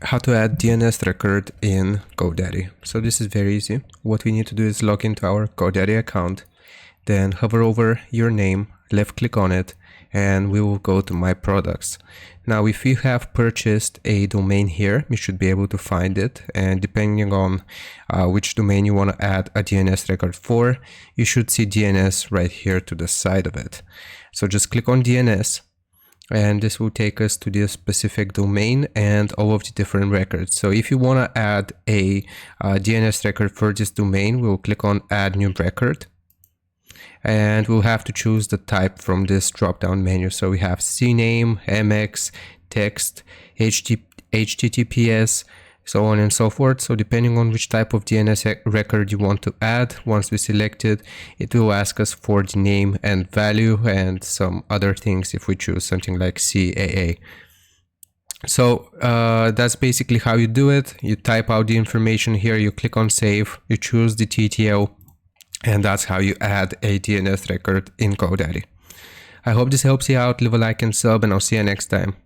How to add DNS record in GoDaddy. So this is very easy. What we need to do is log into our GoDaddy account, then hover over your name, left click on it, and we will go to My Products. Now if you have purchased a domain here, you should be able to find it, and depending on which domain you want to add a DNS record for, you should see DNS right here to the side of it. So just click on DNS, and this will take us to the specific domain and all of the different records. So if you want to add a DNS record for this domain, we'll click on Add New Record, and we'll have to choose the type from this drop-down menu. So we have CNAME, MX, text, HTTPS, so on and so forth. So depending on which type of DNS record you want to add, once we select it, it will ask us for the name and value and some other things if we choose something like CAA. So that's basically how you do it. You type out the information here, you click on save, you choose the TTL, and that's how you add a DNS record in GoDaddy. I hope this helps you out. Leave a like and sub, and I'll see you next time.